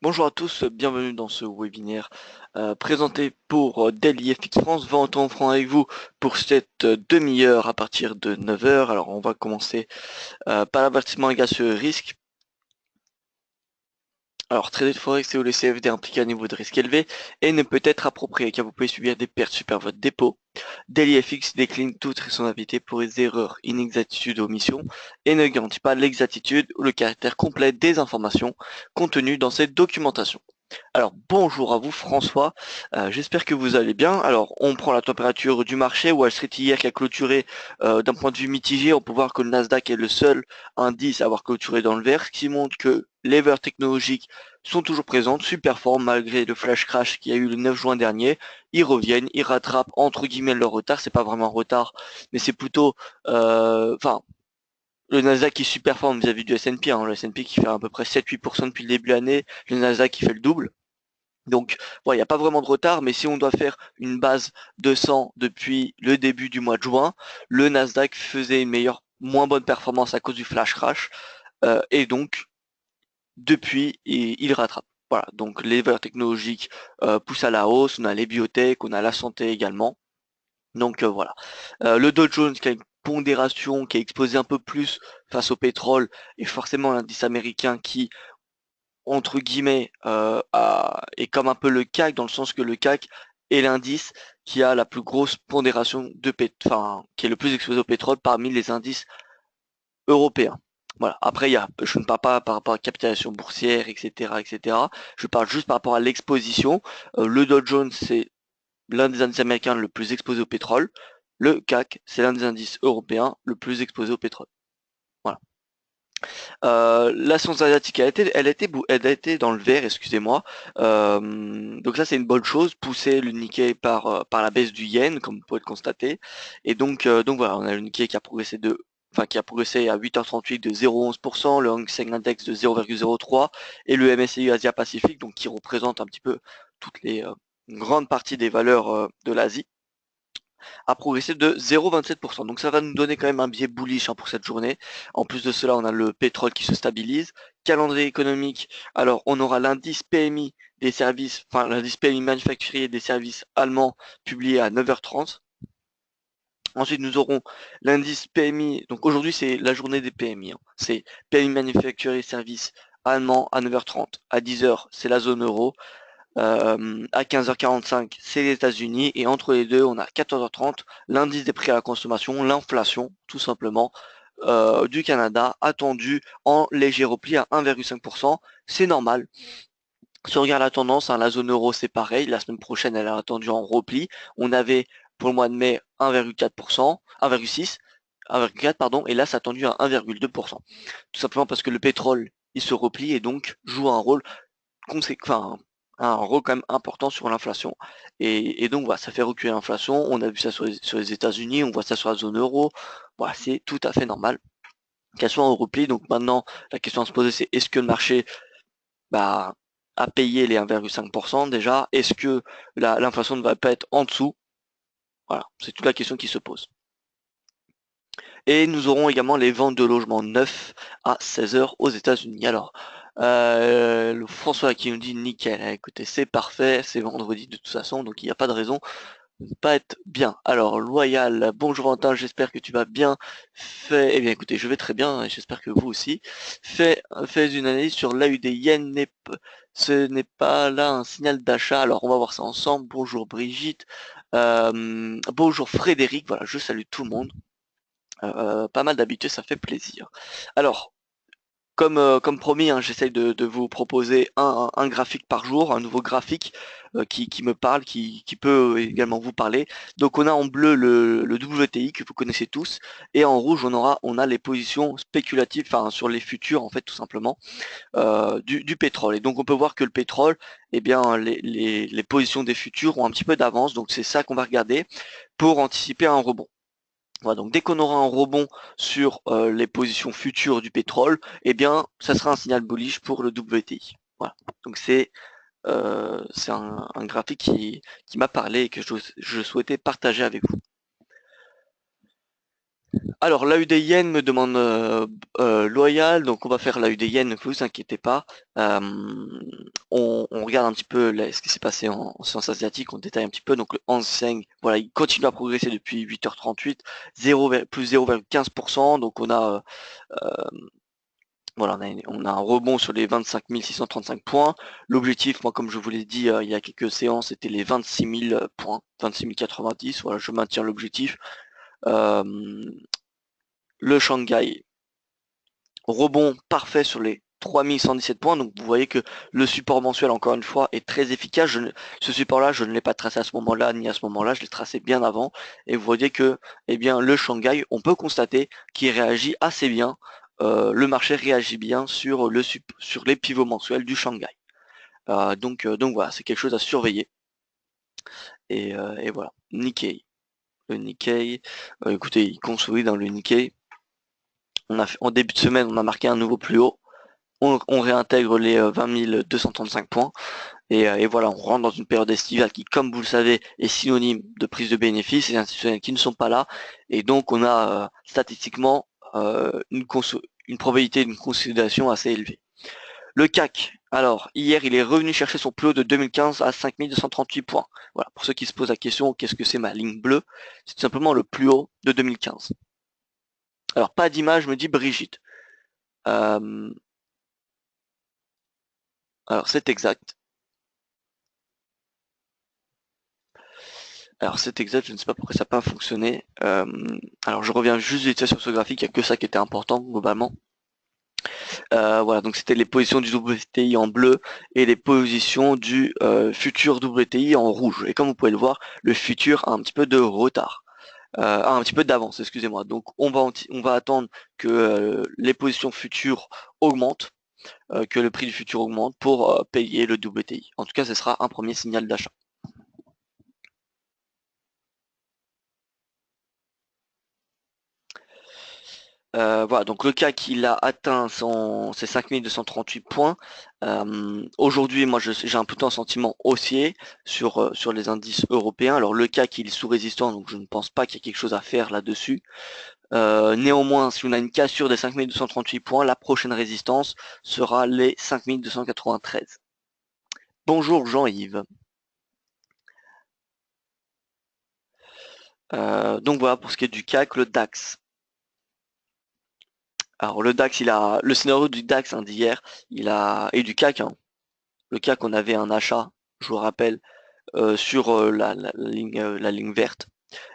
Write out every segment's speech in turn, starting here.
Bonjour à tous, bienvenue dans ce webinaire présenté pour Daily FX France. Vente en franc avec vous pour cette demi-heure à partir de 9 heures. Alors on va commencer par l'avertissement égale sur le risque. Alors trader de forex et ou le CFD implique un niveau de risque élevé et ne peut être approprié car vous pouvez subir des pertes super votre dépôt. Daily FX décline toute responsabilité pour les erreurs, inexactitudes ou omissions et ne garantit pas l'exactitude ou le caractère complet des informations contenues dans cette documentation. Alors bonjour à vous François, j'espère que vous allez bien. Alors on prend la température du marché. Wall Street hier qui a clôturé d'un point de vue mitigé. On peut voir que le Nasdaq est le seul indice à avoir clôturé dans le vert, ce qui montre que les valeurs technologiques sont toujours présentes, super formes malgré le flash crash qu'il y a eu le 9 juin dernier. Ils reviennent, ils rattrapent entre guillemets leur retard. C'est pas vraiment un retard, mais c'est plutôt, enfin, le Nasdaq qui superforme vis-à-vis du S&P, hein, le S&P qui fait à peu près 7-8% depuis le début de l'année, le Nasdaq qui fait le double. Donc, voilà, il n'y a pas vraiment de retard, mais si on doit faire une base de 100 depuis le début du mois de juin, le Nasdaq faisait une moins bonne performance à cause du flash crash, et donc, depuis, il rattrape. Voilà, donc les valeurs technologiques poussent à la hausse, on a les biotech, on a la santé également. Donc voilà. Le Dow Jones qui a une pondération qui est exposée un peu plus face au pétrole, et forcément l'indice américain qui entre guillemets, est comme un peu le CAC, dans le sens que le CAC est l'indice qui a la plus grosse pondération de enfin, qui est le plus exposé au pétrole parmi les indices européens. Voilà. Après, je ne parle pas par rapport à la capitalisation boursière, etc., etc. Je parle juste par rapport à l'exposition. Le Dow Jones, c'est l'un des indices américains le plus exposé au pétrole. Le CAC, c'est l'un des indices européens le plus exposé au pétrole. Voilà. La science asiatique, elle a été dans le vert, excusez-moi. Donc ça, c'est une bonne chose, pousser le Nikkei par la baisse du yen, comme vous pouvez le constater. Et donc voilà, on a le Nikkei qui a progressé à 8h38 de 0,11%, le Hang Seng Index de 0,03 et le MSCI Asia Pacifique, donc qui représente un petit peu toutes les grandes parties des valeurs de l'Asie, a progressé de 0,27%. Donc ça va nous donner quand même un biais bullish, hein, pour cette journée. En plus de cela, on a le pétrole qui se stabilise. Calendrier économique, alors on aura l'indice PMI des services, enfin l'indice PMI manufacturier des services allemands publié à 9h30. Ensuite, nous aurons l'indice PMI. Donc aujourd'hui, c'est la journée des PMI, hein. C'est PMI manufacturier services allemand à 9h30. À 10h, c'est la zone euro. À 15h45, c'est les États-Unis et entre les deux, on a 14h30, l'indice des prix à la consommation, l'inflation, tout simplement, du Canada, attendu en léger repli à 1,5%. C'est normal. Si on regarde la tendance, hein, la zone euro, c'est pareil. La semaine prochaine, elle est attendue en repli. On avait pour le mois de mai 1,4%, 1,6, 1,4 pardon, et là, c'est attendu à 1,2%. Tout simplement parce que le pétrole, il se replie et donc joue un rôle enfin, un rôle quand même important sur l'inflation. Et donc voilà, ça fait reculer l'inflation. On a vu ça sur les États-Unis, on voit ça sur la zone euro. Voilà, c'est tout à fait normal qu'elle soit en repli. Donc maintenant, la question à se poser, c'est est-ce que le marché, bah, a payé les 1,5% déjà? Est-ce que l'inflation ne va pas être en dessous? Voilà, c'est toute la question qui se pose. Et nous aurons également les ventes de logements neufs à 16h aux États-Unis. Alors, le François qui nous dit nickel, écoutez, c'est parfait, c'est vendredi de toute façon, donc il n'y a pas de raison de ne pas être bien. Alors, Loyal, bonjour Valentin, j'espère que tu vas bien. Eh bien écoutez, je vais très bien, et j'espère que vous aussi. Fais une analyse sur l'AUD yen, ce n'est pas là un signal d'achat. Alors, on va voir ça ensemble. Bonjour Brigitte, bonjour Frédéric, voilà, je salue tout le monde. Pas mal d'habitués, ça fait plaisir. Alors, comme promis, hein, j'essaye de vous proposer un graphique par jour, un nouveau graphique qui me parle, qui peut également vous parler. Donc on a en bleu le WTI que vous connaissez tous, et en rouge on a les positions spéculatives, enfin sur les futurs en fait tout simplement du pétrole. Et donc on peut voir que le pétrole, eh bien les positions des futurs ont un petit peu d'avance, donc c'est ça qu'on va regarder pour anticiper un rebond. Voilà, donc dès qu'on aura un rebond sur les positions futures du pétrole, eh bien, ça sera un signal bullish pour le WTI. Voilà. Donc c'est un graphique qui m'a parlé et que je souhaitais partager avec vous. Alors, l'AU des yens me demande loyal, donc on va faire l'AU des yens, ne vous inquiétez pas. Euh, on regarde un petit peu ce qui s'est passé en sciences asiatiques, on détaille un petit peu. Donc le Hang Seng, voilà, il continue à progresser depuis 8h38, 0, plus 0,15%. Donc on a voilà, on a un rebond sur les 25 635 points. L'objectif, moi, comme je vous l'ai dit il y a quelques séances, c'était les 26 000 points, 26 090. Voilà, je maintiens l'objectif. Euh, le Shanghai, rebond parfait sur les 3117 points. Donc vous voyez que le support mensuel, encore une fois, est très efficace. Ce support-là, je ne l'ai pas tracé à ce moment-là, ni à ce moment-là, je l'ai tracé bien avant. Et vous voyez que eh bien, le Shanghai, on peut constater qu'il réagit assez bien. Le marché réagit bien sur les pivots mensuels du Shanghai. Donc voilà, c'est quelque chose à surveiller. Et voilà. Nikkei. Le Nikkei, écoutez, il consolide dans le Nikkei. En début de semaine, on a marqué un nouveau plus haut. On réintègre les 20 235 points et voilà, on rentre dans une période estivale qui, comme vous le savez, est synonyme de prise de bénéfices et institutionnels qui ne sont pas là, et donc on a statistiquement une probabilité d'une consolidation assez élevée. Le CAC, alors hier il est revenu chercher son plus haut de 2015 à 5238 points. Voilà, pour ceux qui se posent la question, qu'est-ce que c'est ma ligne bleue? C'est tout simplement le plus haut de 2015. Alors pas d'image, me dit Brigitte. Euh, alors c'est exact. Alors c'est exact, je ne sais pas pourquoi ça n'a pas fonctionné. Alors je reviens juste vite sur ce graphique, il n'y a que ça qui était important globalement. Voilà, donc c'était les positions du WTI en bleu et les positions du futur WTI en rouge. Et comme vous pouvez le voir, le futur a un petit peu de retard. Un petit peu d'avance, excusez-moi. Donc on va attendre que les positions futures augmentent, que le prix du futur augmente pour payer le WTI. En tout cas, ce sera un premier signal d'achat. Voilà, donc le CAC il a atteint ses 5238 points. Aujourd'hui, moi j'ai un plutôt un sentiment haussier sur les indices européens. Alors le CAC il est sous résistance, donc je ne pense pas qu'il y ait quelque chose à faire là-dessus. Néanmoins, si on a une cassure des 5238 points, la prochaine résistance sera les 5293. Bonjour Jean-Yves. Donc voilà pour ce qui est du CAC, le DAX. Alors le DAX, le scénario du DAX d'hier, et du CAC, hein. Le CAC, on avait un achat, je vous rappelle, sur la ligne verte.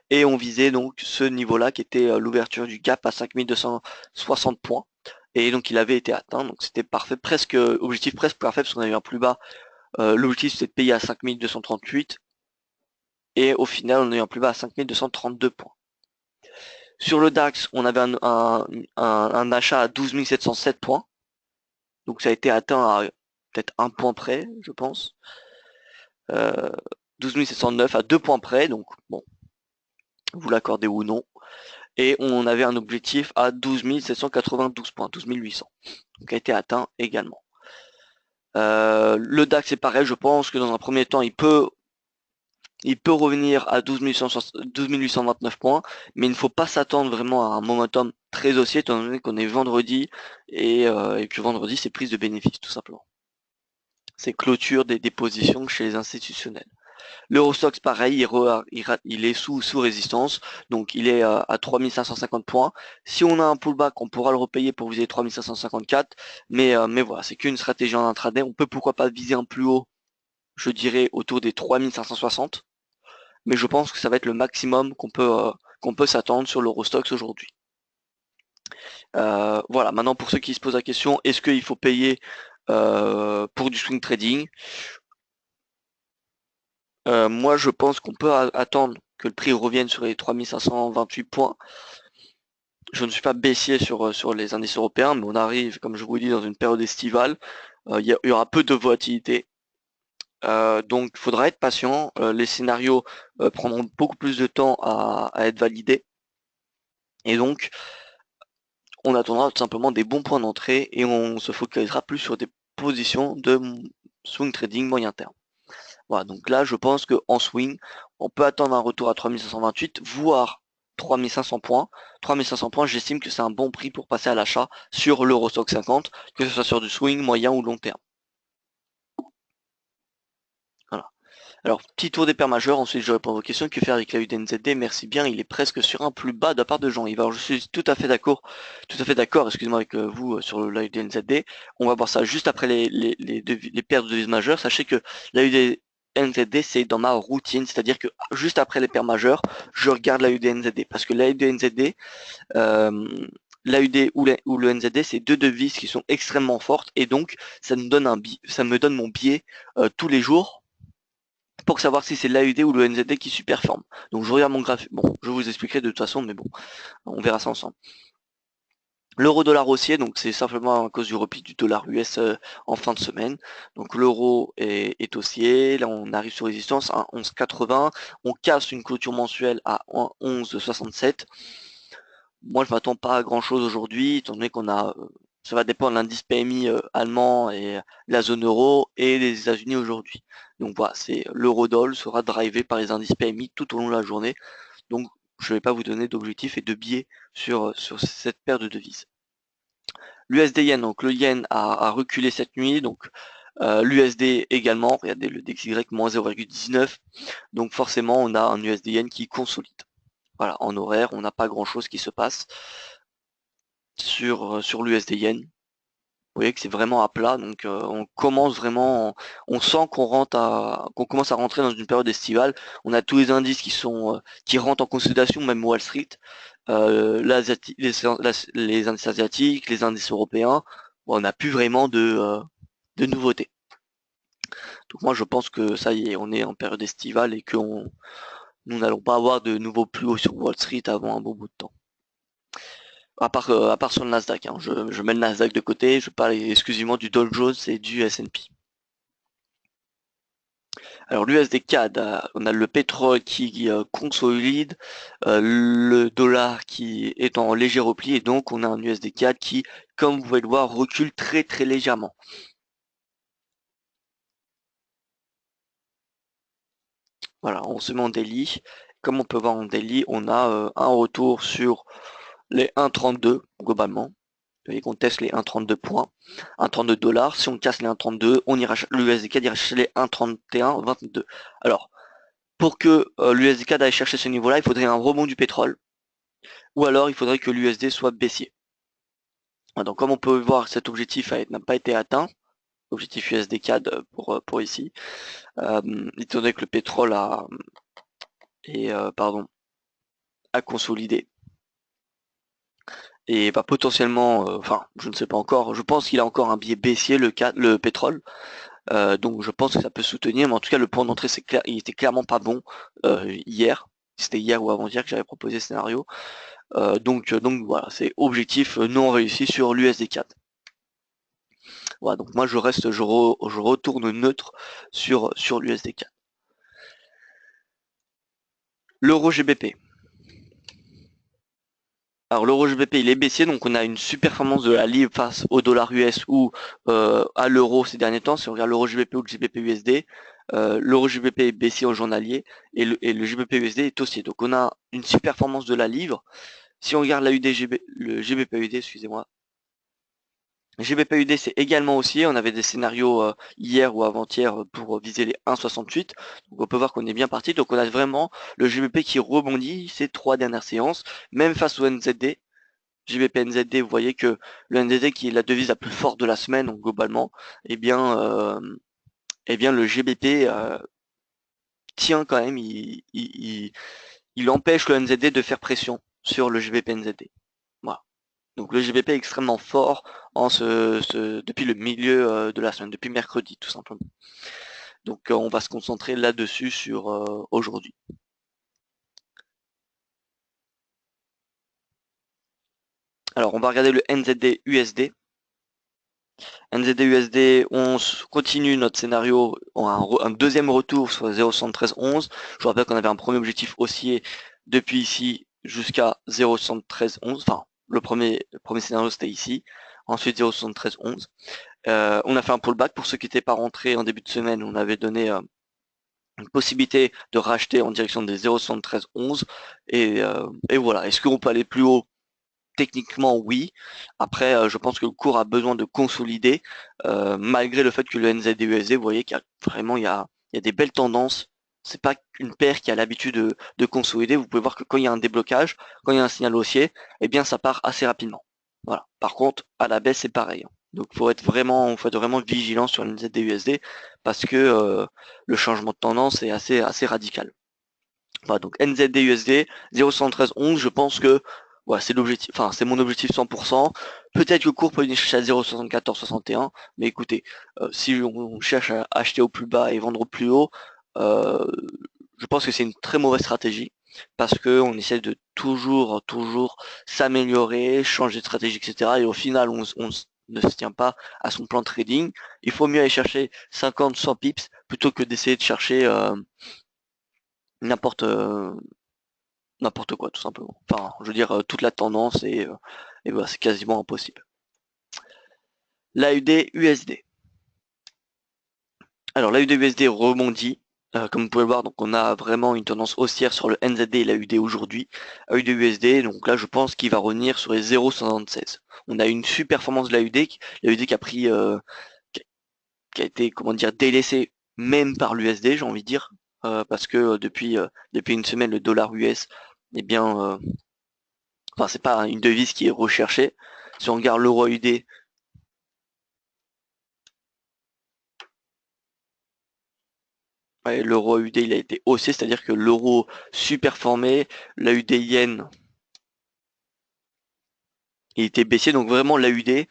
Et on visait donc ce niveau-là qui était l'ouverture du gap à 5260 points. Et donc il avait été atteint, donc c'était parfait, objectif presque parfait parce qu'on a eu un plus bas. L'objectif c'était de payer à 5238 et au final on a eu un plus bas à 5232 points. Sur le DAX, on avait un achat à 12 707 points. Donc ça a été atteint à peut-être un point près, je pense. 12 709 à 2 points près, donc bon, vous l'accordez ou non. Et on avait un objectif à 12 792 points, 12 800, donc a été atteint également. Le DAX est pareil, je pense que dans un premier temps, il peut revenir à 12 829 points, mais il ne faut pas s'attendre vraiment à un momentum très haussier, étant donné qu'on est vendredi, et que vendredi, c'est prise de bénéfices, tout simplement. C'est clôture des positions chez les institutionnels. L'Eurostoxx, pareil, il est sous résistance, donc il est à 3550 points. Si on a un pullback, on pourra le repayer pour viser 3554, mais voilà, c'est qu'une stratégie en intraday. On peut pourquoi pas viser un plus haut, je dirais autour des 3560, mais je pense que ça va être le maximum qu'on peut s'attendre sur l'Eurostoxx aujourd'hui. Voilà, maintenant pour ceux qui se posent la question, est-ce qu'il faut payer pour du swing trading? Moi, je pense qu'on peut attendre que le prix revienne sur les 3528 points. Je ne suis pas baissier sur les indices européens, mais on arrive, comme je vous dis, dans une période estivale. Il y aura peu de volatilité. Donc, il faudra être patient. Les scénarios prendront beaucoup plus de temps à être validés. Et donc, on attendra tout simplement des bons points d'entrée et on se focalisera plus sur des positions de swing trading moyen terme. Voilà, donc là, je pense qu'en swing, on peut attendre un retour à 3528, voire 3500 points. 3500 points, j'estime que c'est un bon prix pour passer à l'achat sur l'Eurostock 50, que ce soit sur du swing, moyen ou long terme. Voilà. Alors, petit tour des paires majeures, ensuite je réponds à vos questions. Que faire avec la UDNZD? Merci bien, il est presque sur un plus bas de la part de Jean-Yves. Alors, je suis tout à fait d'accord, excusez-moi, avec vous sur la UDNZD. On va voir ça juste après les paires de devises majeures. Sachez que la UDNZD, c'est dans ma routine, c'est-à-dire que juste après les paires majeures, je regarde la UDNZD. Parce que la UDNZD, l'AUD ou le NZD, c'est deux devises qui sont extrêmement fortes et donc ça me donne mon biais tous les jours pour savoir si c'est l'AUD ou le NZD qui superforme. Donc je regarde mon graphique. Bon, je vous expliquerai de toute façon, mais bon, on verra ça ensemble. L'euro-dollar haussier, donc c'est simplement à cause du repli du dollar US en fin de semaine. Donc l'euro est haussier, là on arrive sur résistance à 11,80, on casse une clôture mensuelle à 11,67. Moi je m'attends pas à grand chose aujourd'hui, étant donné qu'on a, ça va dépendre de l'indice PMI allemand et la zone euro et les États-Unis aujourd'hui. Donc voilà, c'est l'euro-dollar sera drivé par les indices PMI tout au long de la journée. Donc je ne vais pas vous donner d'objectifs et de biais sur cette paire de devises. L'USD yen, donc le yen a reculé cette nuit, donc l'USD également, regardez le DXY moins 0,19, donc forcément on a un USD yen qui consolide. Voilà, en horaire, on n'a pas grand chose qui se passe sur l'USD yen. Vous voyez que c'est vraiment à plat, donc on commence vraiment, on sent qu'on commence à rentrer dans une période estivale. On a tous les indices qui rentrent en consolidation, même Wall Street, les indices asiatiques, les indices européens. Bon, on n'a plus vraiment de nouveautés. Donc moi je pense que ça y est, on est en période estivale et que nous n'allons pas avoir de nouveaux plus hauts sur Wall Street avant un bon bout de temps. À part sur le Nasdaq, hein. Je mets le Nasdaq de côté, je parle exclusivement du Dow Jones et du S&P. Alors l'USD CAD, on a le pétrole qui consolide, le dollar qui est en léger repli et donc on a un USD CAD qui, comme vous pouvez le voir, recule très très légèrement. Voilà, on se met en daily. Comme on peut voir en daily, on a un retour sur les 1,32 globalement. Vous voyez qu'on teste les 1,32 points, 1,32 dollars. Si on casse les 1,32, on ira, l'USD ira chercher les 1,31,22. Alors, pour que l'USD aille chercher ce niveau-là, il faudrait un rebond du pétrole, ou alors il faudrait que l'USD soit baissier. Donc, comme on peut voir, cet objectif n'a pas été atteint, objectif USD CAD pour ici, étant donné que le pétrole a consolidé. Et bah, potentiellement, enfin, je ne sais pas encore, je pense qu'il a encore un biais baissier, le pétrole. Donc je pense que ça peut soutenir, mais en tout cas le point d'entrée c'est clair, il était clairement pas bon hier. C'était hier ou avant-hier que j'avais proposé ce scénario. Donc voilà, c'est objectif non réussi sur l'USD 4. Voilà, donc moi je retourne neutre sur l'USD 4. L'euro GBP. Alors l'euro GBP il est baissier, donc on a une super-performance de la livre face au dollar US ou à l'euro ces derniers temps. Si on regarde l'euro GBP ou le GBP USD, l'euro GBP est baissier au journalier et le GBP USD est haussier. Donc on a une super-performance de la livre. Si on regarde le GBP USD, excusez-moi, GBP-UD c'est également haussier, on avait des scénarios hier ou avant-hier pour viser les 1,68, donc on peut voir qu'on est bien parti, donc on a vraiment le GBP qui rebondit ces 3 dernières séances, même face au NZD, GBP-NZD, vous voyez que le NZD qui est la devise la plus forte de la semaine, donc globalement, eh bien le GBP tient quand même, il empêche le NZD de faire pression sur le GBP-NZD. Voilà. Donc le GBP est extrêmement fort depuis le milieu de la semaine, depuis mercredi tout simplement. Donc on va se concentrer là-dessus sur aujourd'hui. Alors on va regarder le NZD USD. NZD USD, on continue notre scénario, on a un deuxième retour sur 0,7311. Je vous rappelle qu'on avait un premier objectif haussier depuis ici jusqu'à 0,7311. Enfin, le premier scénario c'était ici. Ensuite 0,7311. On a fait un pullback pour ceux qui n'étaient pas rentrés en début de semaine. On avait donné une possibilité de racheter en direction des 0,7311 et voilà. Est-ce qu'on peut aller plus haut? Techniquement, oui. Après, je pense que le cours a besoin de consolider, malgré le fait que le NZD-USD, vous voyez qu'il y a vraiment il y a des belles tendances. C'est pas une paire qui a l'habitude de consolider. Vous pouvez voir que quand il y a un déblocage, quand il y a un signal haussier, eh bien ça part assez rapidement. Voilà. Par contre, à la baisse, c'est pareil. Donc faut être vraiment vigilant sur le NZD-USD parce que le changement de tendance est assez radical. Voilà, donc NZD-USD 0,7311, je pense que voilà, c'est l'objectif, enfin c'est mon objectif 100%. Peut-être que le cours peut venir chercher à 0,7461, mais écoutez, si on cherche à acheter au plus bas et vendre au plus haut, euh, je pense que c'est une très mauvaise stratégie parce que on essaie de toujours s'améliorer, changer de stratégie, etc. Et au final, on ne se tient pas à son plan de trading. Il faut mieux aller chercher 50, 100 pips plutôt que d'essayer de chercher n'importe n'importe quoi, tout simplement. Enfin, je veux dire, toute la tendance et voilà, c'est quasiment impossible. L'AUD-USD. Alors, l'AUD-USD rebondit. Comme vous pouvez le voir, donc on a vraiment une tendance haussière sur le NZD et l'AUD aujourd'hui. AUD-USD, donc là, je pense qu'il va revenir sur les 0,76. On a une super performance de l'AUD qui a pris, qui a été, comment dire, délaissé même par l'USD, j'ai envie de dire, parce que depuis une semaine, le dollar US, eh bien, enfin, c'est pas une devise qui est recherchée. Si on regarde l'euro AUD, ouais, l'euro AUD il a été haussé, c'est-à-dire que l'euro surperformé, l'AUD yen il était baissier, donc vraiment l'AUD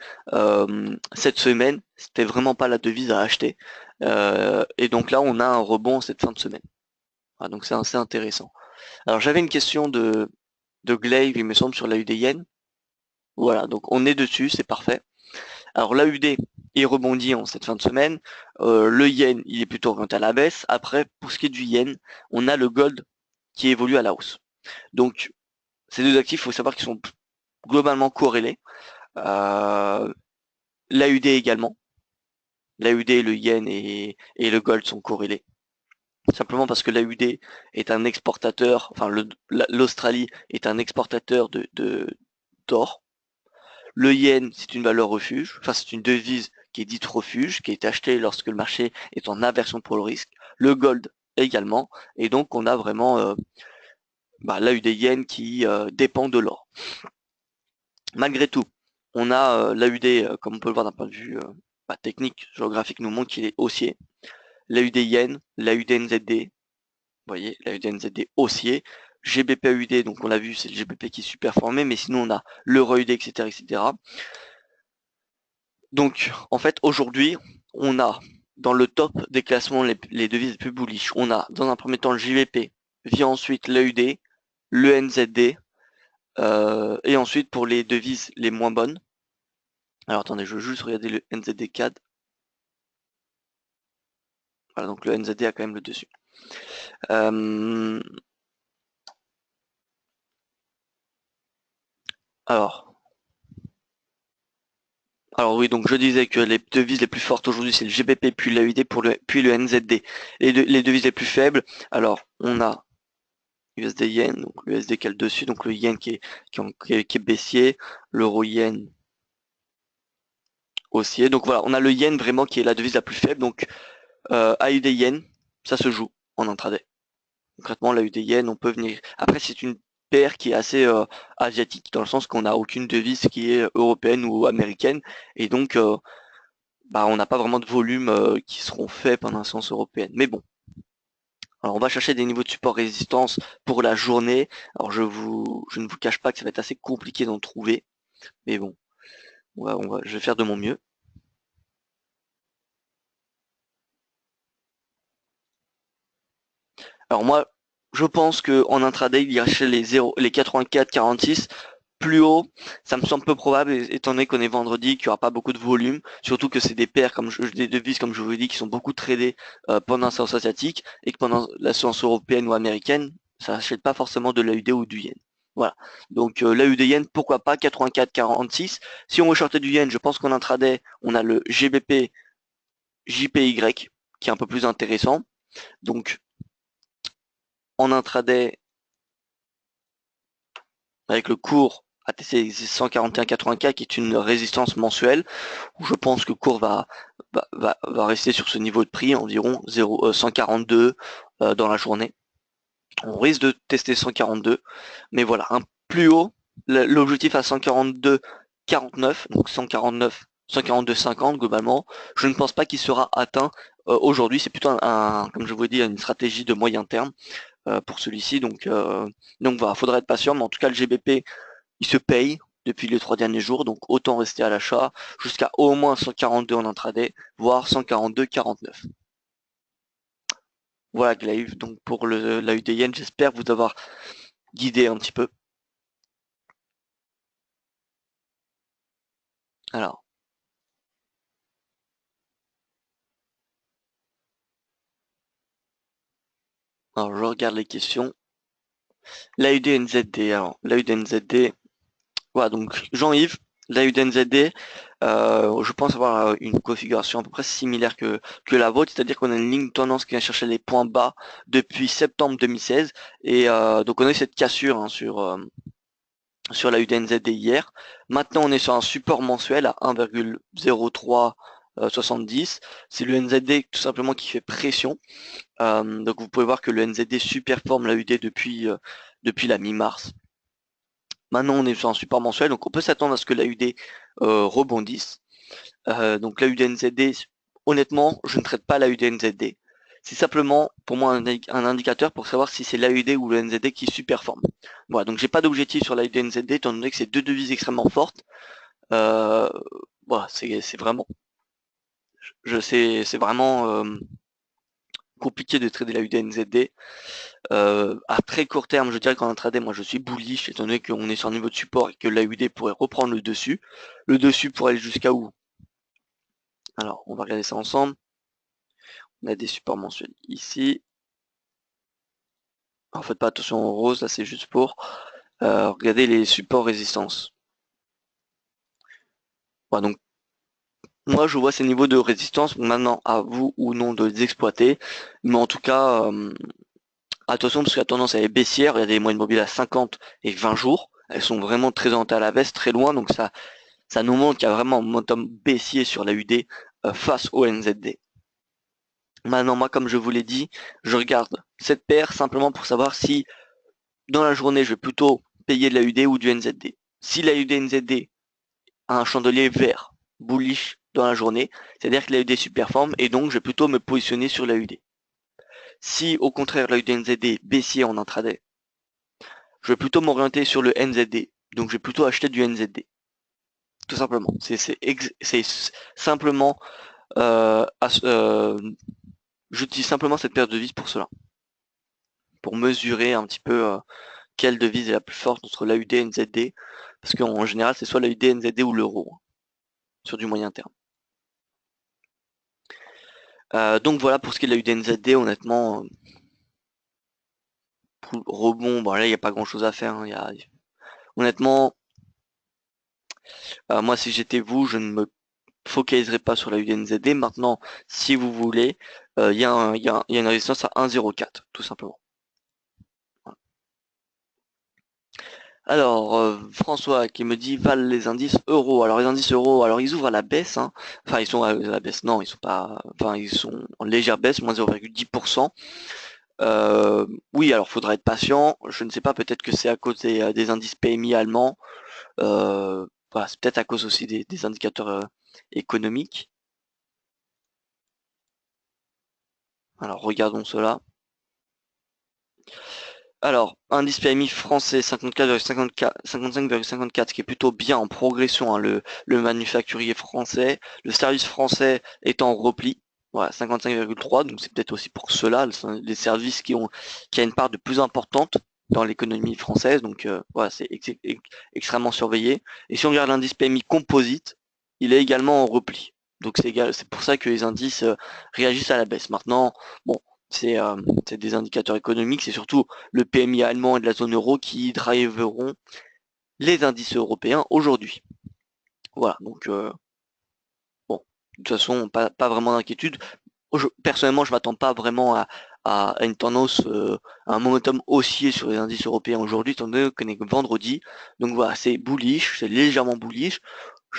cette semaine, c'était vraiment pas la devise à acheter. Et donc là, on a un rebond cette fin de semaine. Voilà, donc c'est assez intéressant. Alors j'avais une question de Glaive, il me semble, sur l'AUD yen. Voilà, donc on est dessus, c'est parfait. Alors l'AUD, il rebondit en cette fin de semaine. Le yen, il est plutôt orienté à la baisse. Après, pour ce qui est du yen, on a le gold qui évolue à la hausse. Donc, ces deux actifs, il faut savoir qu'ils sont globalement corrélés. Euh, L'AUD également. L'AUD, le yen et le gold sont corrélés. Simplement parce que l'AUD est un exportateur, enfin l'Australie est un exportateur d'or. Le yen, c'est une valeur refuge, enfin c'est une devise qui est dite refuge, qui est achetée lorsque le marché est en aversion pour le risque. Le gold également, et donc on a vraiment l'AUD yen qui dépend de l'or. Malgré tout, on a l'AUD, comme on peut le voir d'un point de vue technique, géographique, nous montre qu'il est haussier. L'AUD yen, l'AUD NZD, vous voyez, l'AUD NZD haussier. GBP AUD, donc on l'a vu, c'est le GBP qui est super formé, mais sinon on a l'euro AUD, etc., etc. Donc, en fait, aujourd'hui, on a dans le top des classements les devises les plus bullish. On a dans un premier temps le JVP, vient ensuite l'AUD, le NZD, et ensuite pour les devises les moins bonnes. Alors attendez, je veux juste regarder le NZD CAD. Voilà, donc le NZD a quand même le dessus. Alors, Alors oui, donc je disais que les devises les plus fortes aujourd'hui, c'est le GBP puis l'AUD puis le NZD. Les devises les plus faibles, alors on a USD Yen, donc le USD qui est le dessus, donc le Yen qui est baissier, l'euro Yen haussier. Donc voilà, on a le Yen vraiment qui est la devise la plus faible, donc AUD Yen, ça se joue en intraday. Concrètement, l'AUD Yen, on peut venir. Après, c'est une paire qui est assez asiatique, dans le sens qu'on n'a aucune devise qui est européenne ou américaine, et donc on n'a pas vraiment de volume qui seront faits pendant la séance européenne. Mais bon, alors on va chercher des niveaux de support résistance pour la journée. Alors je ne vous cache pas que ça va être assez compliqué d'en trouver, mais bon, je vais faire de mon mieux. Alors moi, je pense que en intraday, il y a chez les 84, 46 plus haut, ça me semble peu probable étant donné qu'on est vendredi, qu'il n'y aura pas beaucoup de volume, surtout que c'est des paires des devises comme je vous l'ai dit qui sont beaucoup tradées pendant la séance asiatique et que pendant la séance européenne ou américaine, ça n'achète pas forcément de l'AUD ou du yen. Voilà. Donc l'AUD yen, pourquoi pas 84,46. Si on veut shorter du yen, je pense qu'en intraday, on a le GBP JPY qui est un peu plus intéressant. Donc en intraday avec le cours ATC 141,84 qui est une résistance mensuelle où je pense que le cours va rester sur ce niveau de prix environ 142 dans la journée. On risque de tester 142, mais voilà, un plus haut, l'objectif à 142,49, donc 142,50 globalement. Je ne pense pas qu'il sera atteint aujourd'hui. C'est plutôt comme je vous dis, une stratégie de moyen terme pour celui-ci. Donc voilà, faudra être patient, mais en tout cas le GBP il se paye depuis les 3 derniers jours, donc autant rester à l'achat jusqu'à au moins 142 en intraday, voire 142,49. Voilà Glaive, donc pour la UDN, j'espère vous avoir guidé un petit peu. Alors je regarde les questions. L'AUDNZD, alors l'AUDNZD, voilà, donc Jean-Yves, l'AUDNZD, je pense avoir une configuration à peu près similaire que la vôtre, c'est-à-dire qu'on a une ligne tendance qui vient chercher les points bas depuis septembre 2016, et donc on a eu cette cassure hein, sur la UDNZD hier. Maintenant on est sur un support mensuel à 1,0370. C'est le NZD tout simplement qui fait pression. Donc vous pouvez voir que le NZD superforme la UD depuis la mi-mars. Maintenant on est sur un support mensuel, donc on peut s'attendre à ce que la UD rebondisse. Donc la UDNZD, honnêtement, je ne traite pas la UDNZD. C'est simplement pour moi un indicateur pour savoir si c'est l'AUD ou le NZD qui superforme. Voilà, donc j'ai pas d'objectif sur la UDNZD étant donné que c'est deux devises extrêmement fortes. Voilà, c'est vraiment, c'est vraiment compliqué de trader la UDNZD. À très court terme, je dirais qu'en intraday, moi je suis bullish étant donné qu'on est sur un niveau de support et que l'AUD pourrait reprendre le dessus. Le dessus pourrait aller jusqu'à où? Alors, on va regarder ça ensemble. On a des supports mensuels ici. En fait, pas attention au rose, là c'est juste pour regarder les supports résistance. Voilà, donc moi je vois ces niveaux de résistance, maintenant à vous ou non de les exploiter, mais en tout cas attention parce que la tendance elle est baissière, il y a des moyennes mobiles à 50 et 20 jours, elles sont vraiment très orientées à la baisse, très loin, donc ça nous montre qu'il y a vraiment un momentum baissier sur la UD face au NZD. Maintenant moi comme je vous l'ai dit, je regarde cette paire simplement pour savoir si dans la journée je vais plutôt payer de la UD ou du NZD. Si la UD NZD a un chandelier vert, bullish dans la journée, c'est-à-dire que la UD superforme et donc je vais plutôt me positionner sur la UD. Si au contraire la UD NZD est baissier en intraday, je vais plutôt m'orienter sur le NZD, donc je vais plutôt acheter du NZD. Tout simplement. C'est simplement j'utilise simplement cette paire de devises pour cela. Pour mesurer un petit peu quelle devise est la plus forte entre l'AUD et NZD. Parce qu'en général, c'est soit l'AUD, NZD ou l'euro. Sur du moyen terme. Donc voilà pour ce qui est de l'AUD NZD, honnêtement, pour rebond, bon là il n'y a pas grand chose à faire. Hein, honnêtement, moi si j'étais vous, je ne me focaliserai pas sur la UDNZD. Maintenant, si vous voulez, il y a une résistance à 1,04, tout simplement. Voilà. Alors, François qui me dit valent les indices euros. Alors les indices euros, alors ils ouvrent à la baisse. Hein. Enfin, ils sont à la baisse. Non, ils sont pas. Enfin, ils sont en légère baisse, moins 0,10%. Oui, alors faudra être patient. Je ne sais pas, peut-être que c'est à cause des indices PMI allemands. Voilà, c'est peut-être à cause aussi des indicateurs économiques. Alors regardons cela. Alors, indice PMI français 55,54, qui est plutôt bien en progression, hein, le manufacturier français, le service français est en repli, voilà, 55,3, donc c'est peut-être aussi pour cela, les services qui a une part de plus importante dans l'économie française, donc voilà, c'est extrêmement surveillé. Et si on regarde l'indice PMI composite, il est également en repli. Donc c'est pour ça que les indices réagissent à la baisse. Maintenant, bon, c'est des indicateurs économiques, c'est surtout le PMI allemand et de la zone euro qui driveront les indices européens aujourd'hui. Voilà, donc bon, de toute façon, pas vraiment d'inquiétude. Personnellement, je m'attends pas vraiment à une tendance, à un momentum haussier sur les indices européens aujourd'hui, étant donné qu'on est que vendredi. Donc voilà, c'est bullish, c'est légèrement bullish.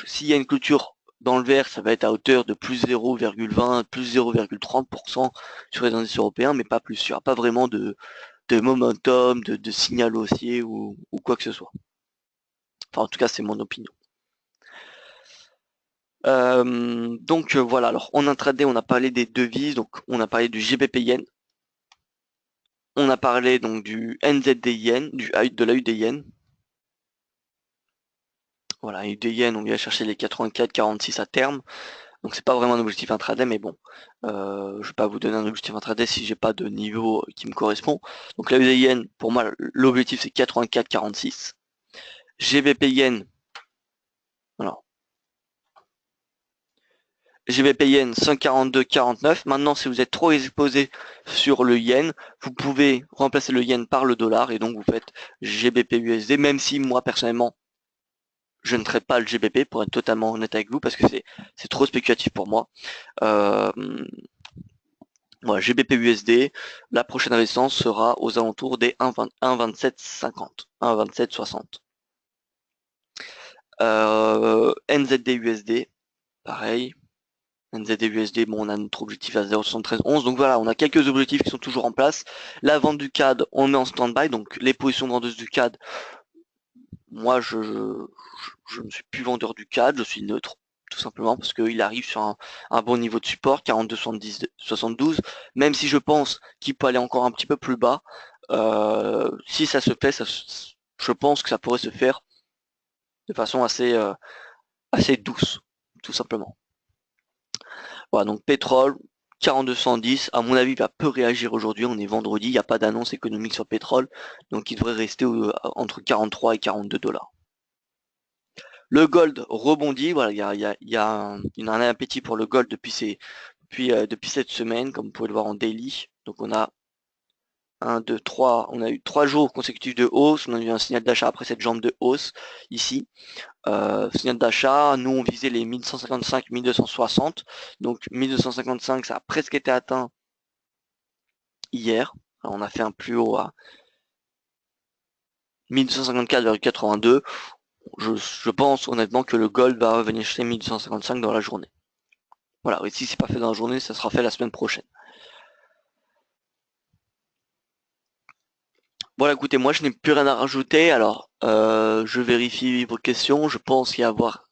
S'il y a une clôture dans le vert, ça va être à hauteur de plus 0,20, plus 0,30% sur les indices européens, mais pas plus. Il n'y aura pas vraiment de momentum, de signal haussier ou quoi que ce soit. Enfin, en tout cas, c'est mon opinion. Donc voilà, alors en intraday, on a parlé des devises, donc on a parlé du GBP Yen, on a parlé donc du NZD Yen, de la UD Yen. Voilà, UD Yen, on vient chercher les 84,46 à terme. Donc c'est pas vraiment un objectif intraday, mais bon, je vais pas vous donner un objectif intraday si j'ai pas de niveau qui me correspond. Donc la UD Yen, pour moi, l'objectif c'est 84,46. GBP Yen, alors GBP Yen 142,49. Maintenant, si vous êtes trop exposé sur le yen, vous pouvez remplacer le yen par le dollar et donc vous faites GBP USD, même si moi personnellement je ne traite pas le GBP pour être totalement honnête avec vous parce que c'est trop spéculatif pour moi. Euh, voilà, GBP USD, la prochaine résistance sera aux alentours des 1,2750, 1,2760. NZD USD, pareil. NZD USD, bon, on a notre objectif à 0,7311. Donc voilà, on a quelques objectifs qui sont toujours en place. La vente du CAD, on met en stand-by. Donc les positions vendeuses du CAD, moi, je ne suis plus vendeur du CAD, je suis neutre. Tout simplement parce qu'il arrive sur un bon niveau de support, 42,72. Même si je pense qu'il peut aller encore un petit peu plus bas, si ça se fait, je pense que ça pourrait se faire de façon assez douce, tout simplement. Voilà, donc pétrole, 4210, à mon avis, va peu réagir aujourd'hui. On est vendredi, il n'y a pas d'annonce économique sur le pétrole, donc il devrait rester entre 43 et 42 dollars. Le gold rebondit, voilà, il y a un appétit pour le gold depuis cette semaine, comme vous pouvez le voir en daily. Donc on a 1, 2, 3, on a eu 3 jours consécutifs de hausse, on a eu un signal d'achat après cette jambe de hausse ici. Signal d'achat, nous on visait les 1155, 1260. Donc 1255, ça a presque été atteint hier. Alors, on a fait un plus haut à 1254,82. Je pense honnêtement que le gold va revenir chez 1255 dans la journée. Voilà, et si c'est pas fait dans la journée, ça sera fait la semaine prochaine. Voilà, écoutez, moi je n'ai plus rien à rajouter. Alors, je vérifie vos questions. Je pense y avoir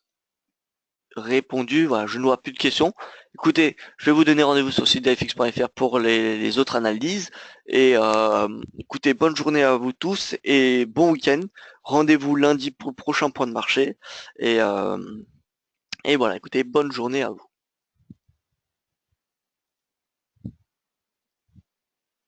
répondu. Voilà, je ne vois plus de questions. Écoutez, je vais vous donner rendez-vous sur le site d'afx.fr pour les autres analyses. Et écoutez, bonne journée à vous tous et bon week-end. Rendez-vous lundi pour le prochain point de marché. Et voilà, écoutez, bonne journée à vous.